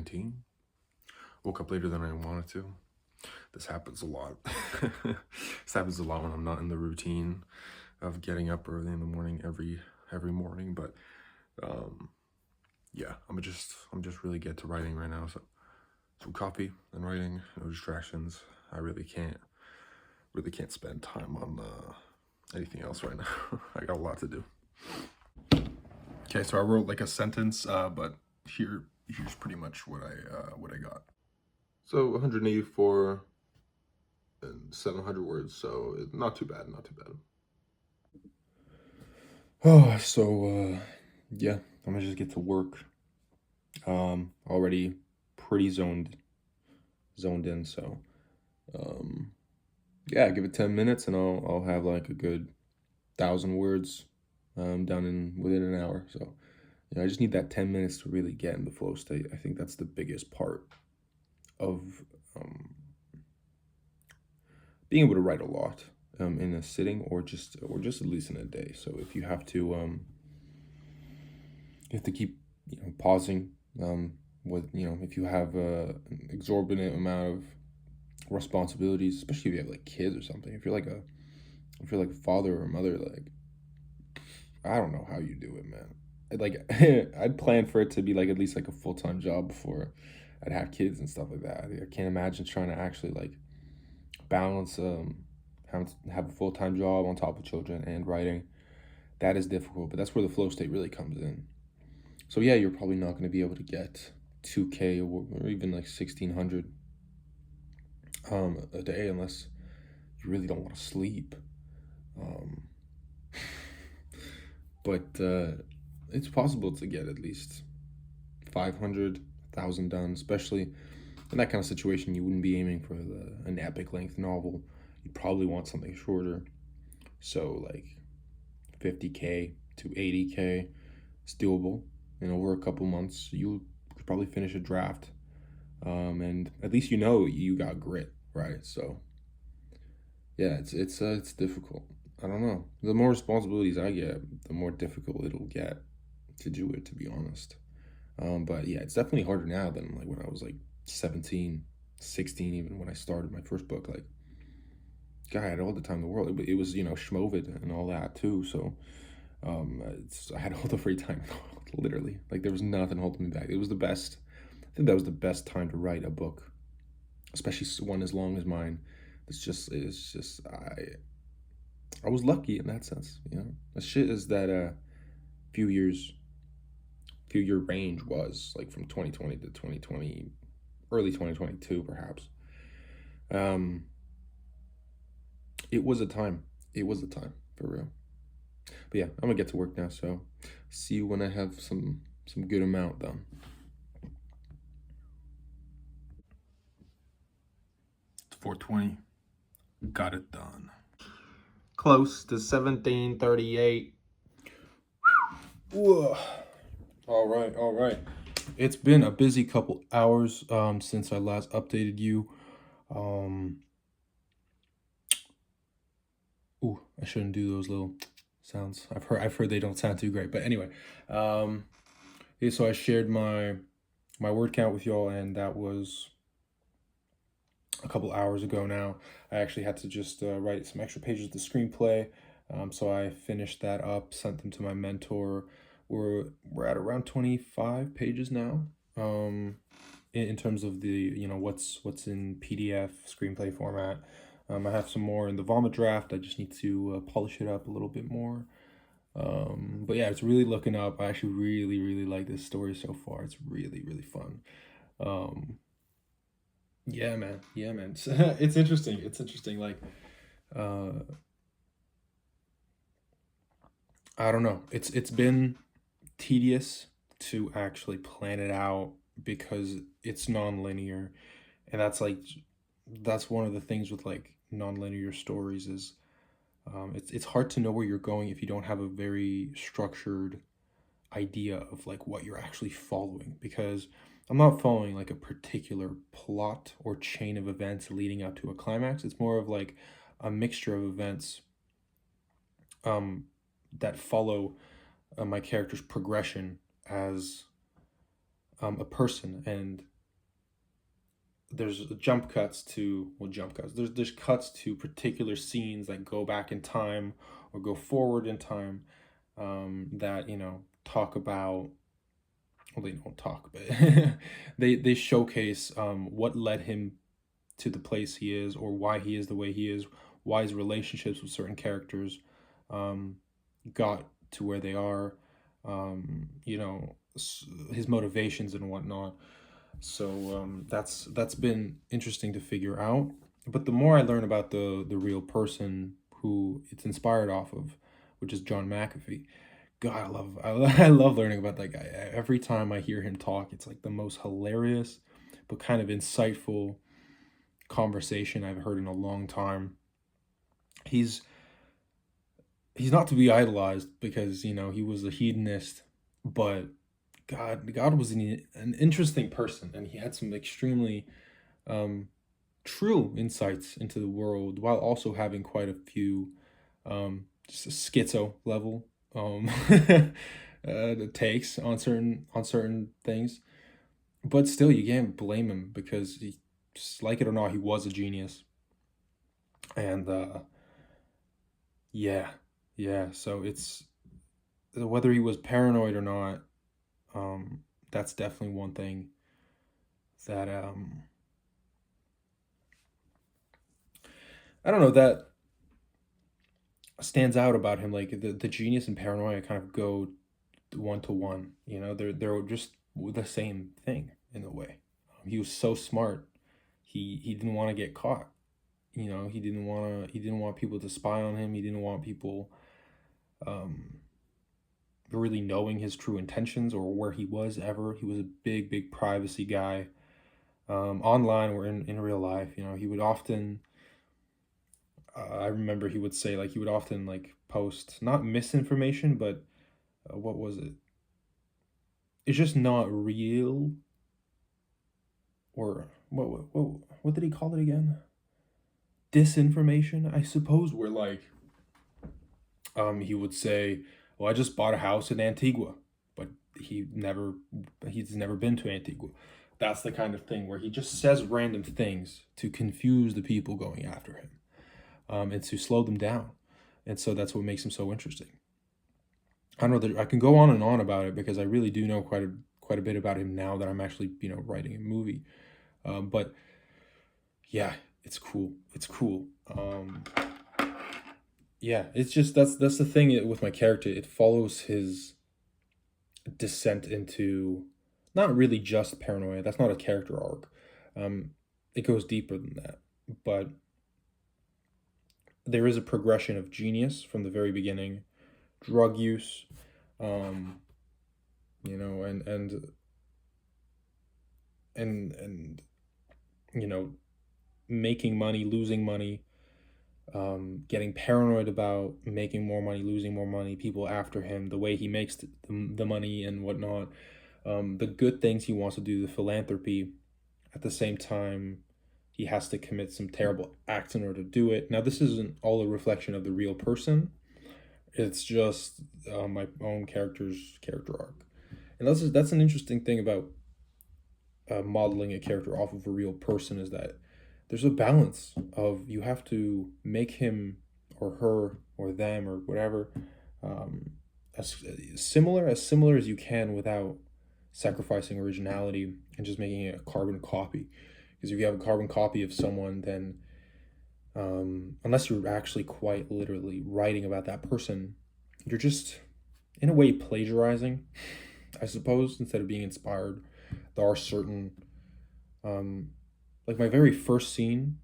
19. Woke up later than I wanted to. This happens a lot. This happens a lot when I'm not in the routine of getting up early in the morning every morning. But yeah, I'm just really get to writing right now. So some coffee and writing, no distractions. I really can't spend time on anything else right now. I got a lot to do. Okay, so I wrote like a sentence, but here's pretty much what I got. So 184 and 700 words, so not too bad, not too bad. Oh, so yeah, I'm gonna just get to work. Already pretty zoned in, so yeah, give it 10 minutes and I'll have like a good 1,000 words done in within an hour. So I just need that 10 minutes to really get in the flow state. I think that's the biggest part of being able to write a lot in a sitting, or just at least in a day. So if you have to keep pausing with if you have an exorbitant amount of responsibilities, especially if you have like kids or something. If you're like a father or a mother, like I don't know how you do it, man. Like I'd plan for it to be like at least like a full-time job before I'd have kids and stuff like that. I can't imagine trying to actually like balance have a full-time job on top of children and writing. That is difficult, but that's where the flow state really comes in. So yeah, you're probably not going to be able to get 2K or even like 1,600 a day unless you really don't want to sleep. But it's possible to get at least 500, 1,000 done, especially in that kind of situation. You wouldn't be aiming for an epic length novel. You'd probably want something shorter. So like 50K to 80K is doable. And over a couple months, you could probably finish a draft. And at least you got grit, right? So yeah, it's difficult. I don't know. The more responsibilities I get, the more difficult it'll get to do it, to be honest. But yeah, it's definitely harder now than like when I was like 17, 16, even when I started my first book. Like, God, I had all the time in the world. It was, Schmovid and all that too. So I had all the free time in the world, literally. Like, there was nothing holding me back. It was the best. I think that was the best time to write a book, especially one as long as mine. I was lucky in that sense, The shit is that few years few year range was like from 2020 to 2020, early 2022 perhaps. Um it was a time. It was a time for real. But yeah, I'm gonna get to work now, so see you when I have some good amount done. It's 4:20. Got it done. Close to 1738. Whoa. All right. It's been a busy couple hours since I last updated you. Ooh, I shouldn't do those little sounds. I've heard they don't sound too great. But anyway, yeah, so I shared my word count with y'all, and that was a couple hours ago now. I actually had to just write some extra pages of the screenplay. So I finished that up, sent them to my mentor. We're at around 25 pages now. In terms of the what's in PDF screenplay format. I have some more in the vomit draft. I just need to polish it up a little bit more. But yeah, it's really looking up. I actually really like this story so far. It's really fun. Yeah, man. It's interesting. It's interesting. Like, I don't know. It's been tedious to actually plan it out because it's non-linear, and that's one of the things with like non-linear stories is it's hard to know where you're going if you don't have a very structured idea of like what you're actually following, because I'm not following like a particular plot or chain of events leading up to a climax. It's more of like a mixture of events um that follow my character's progression as a person, and there's jump cuts to, well, jump cuts, there's cuts to particular scenes that go back in time or go forward in time, that, talk about, well, they don't talk, but they showcase what led him to the place he is, or why he is the way he is, why his relationships with certain characters um, got to where they are, his motivations and whatnot. So that's been interesting to figure out. But the more I learn about the real person who it's inspired off of, which is John McAfee, God, I love learning about that guy. Every time I hear him talk, it's like the most hilarious, but kind of insightful conversation I've heard in a long time. He's he's not to be idolized because he was a hedonist, but God was an interesting person, and he had some extremely um, true insights into the world, while also having quite a few just a schizo level takes on certain things. But still, you can't blame him because he, just like it or not, he was a genius. And yeah, yeah. So it's whether he was paranoid or not. Um, that's definitely one thing that I don't know, that stands out about him. Like the genius and paranoia kind of go one to one. They're just the same thing in a way. He was so smart. He didn't want to get caught. He didn't want people to spy on him. He didn't want people um, really knowing his true intentions or where he was ever. He was a big privacy guy, online or in real life. He would often. I remember he would say, like, he would often like post not misinformation, but what was it? It's just not real, or what did he call it again? Disinformation, I suppose. Where like he would say, "Well, I just bought a house in Antigua," but he's never been to Antigua. That's the kind of thing where he just says random things to confuse the people going after him, and to slow them down. And so that's what makes him so interesting. I don't know. I can go on and on about it because I really do know quite a bit about him now that I'm actually writing a movie. But yeah, it's cool. It's cool. Yeah, it's just that's the thing with my character. It follows his descent into not really just paranoia. That's not a character arc. Um, it goes deeper than that. But there is a progression of genius from the very beginning, drug use, um, and you know, making money, losing money, getting paranoid about making more money, losing more money, people after him, the way he makes the money and whatnot, the good things he wants to do, the philanthropy. At the same time, he has to commit some terrible acts in order to do it. Now, this isn't all a reflection of the real person. It's just my own character's character arc, and that's an interesting thing about modeling a character off of a real person, is that there's a balance of, you have to make him or her or them or whatever um, as similar as you can without sacrificing originality and just making it a carbon copy. Because if you have a carbon copy of someone, then unless you're actually quite literally writing about that person, you're just in a way plagiarizing, I suppose, instead of being inspired. There are certain um, like my very first scene,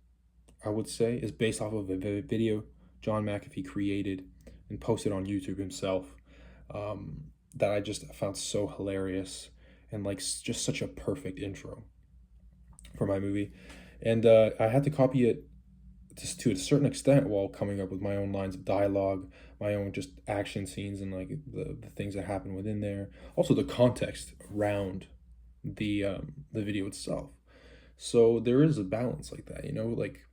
I would say, is based off of a video John McAfee created and posted on YouTube himself, that I just found so hilarious, and like just such a perfect intro for my movie. And I had to copy it just to a certain extent while coming up with my own lines of dialogue, my own just action scenes, and like the things that happen within there. Also, the context around the video itself. So there is a balance like that, like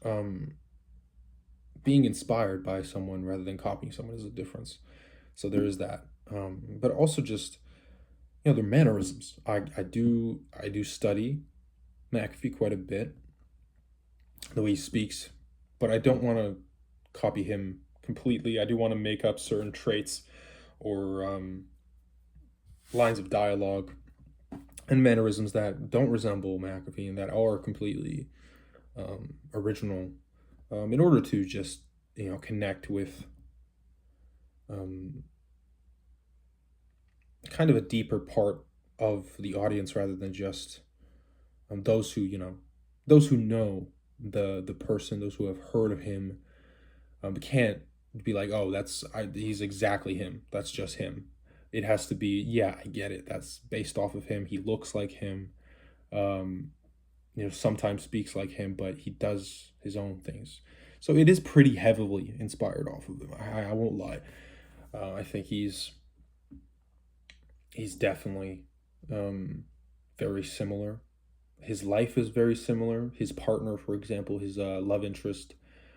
um, being inspired by someone rather than copying someone is a difference. So there is that. But also just their mannerisms. I do study McAfee quite a bit, the way he speaks, but I don't want to copy him completely. I do want to make up certain traits or lines of dialogue and mannerisms that don't resemble McAfee and that are completely original, in order to just connect with um, kind of a deeper part of the audience rather than just those who those who know the person, those who have heard of him, can't be like, oh, he's exactly him. That's just him. It has to be, yeah, I get it. That's based off of him. He looks like him. Um, sometimes speaks like him, but he does his own things. So it is pretty heavily inspired off of him. I won't lie. I think he's definitely very similar. His life is very similar. His partner, for example, his love interest,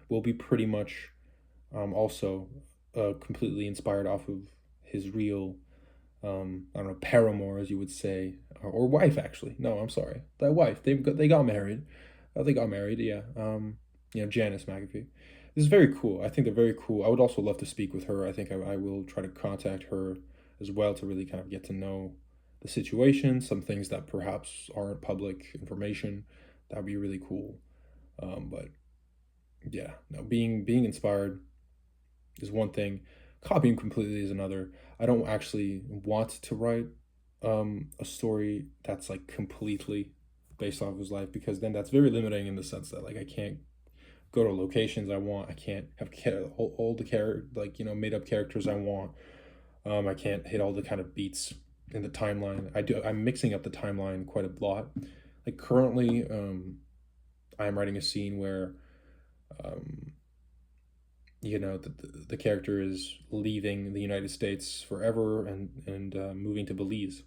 will be pretty much also completely inspired off of his real, I don't know, paramour, as you would say, or wife. Actually, no, I'm sorry, that wife. They got married. They got married. Yeah. Janice McAfee. This is very cool. I think they're very cool. I would also love to speak with her. I think I will try to contact her as well to really kind of get to know the situation, some things that perhaps aren't public information. That would be really cool. But yeah, no, being inspired is one thing. Copying completely is another. I don't actually want to write a story that's like completely based off of his life, because then that's very limiting in the sense that like I can't go to locations I want. I can't have all the made up characters I want. I can't hit all the kind of beats in the timeline. I'm mixing up the timeline quite a lot. Like currently, I'm writing a scene where um, the character is leaving the United States forever and moving to Belize,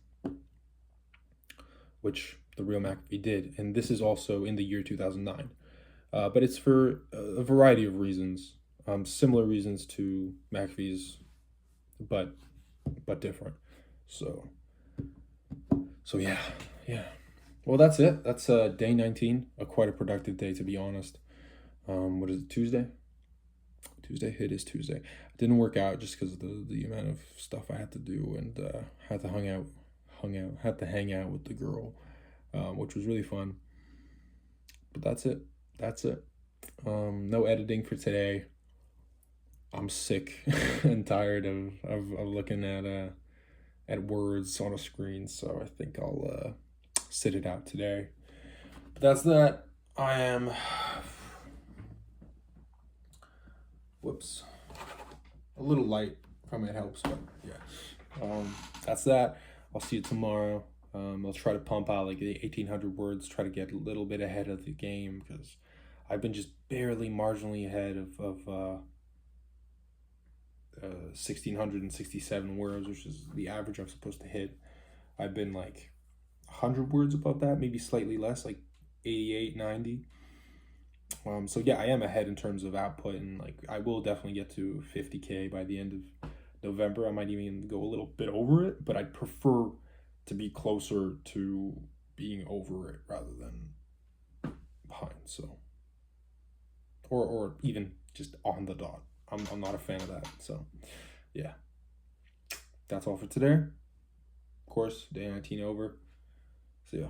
which the real McAfee did, and this is also in the year 2009. But it's for a variety of reasons, similar reasons to McAfee's, but different. So yeah, yeah. Well, that's it. That's day 19. Quite a productive day, to be honest. What is it? Tuesday. Tuesday. It is Tuesday. It didn't work out just because of the amount of stuff I had to do, and had to had to hang out with the girl, which was really fun. But that's it. That's it. No editing for today. I'm sick and tired of looking at words on a screen, so I think I'll sit it out today. But that's that. I am. Whoops. A little light from it helps, but yeah. That's that. I'll see you tomorrow. I'll try to pump out like the 1,800 words, try to get a little bit ahead of the game, because I've been just barely marginally ahead of 1,667 words, which is the average I'm supposed to hit. I've been like 100 words above that, maybe slightly less, like 88, 90. So yeah, I am ahead in terms of output, and like I will definitely get to 50K by the end of November. I might even go a little bit over it, but I'd prefer to be closer to being over it rather than behind. So, or even just on the dot. I'm not a fan of that. So, yeah, that's all for today. Of course, day 19 over. See ya.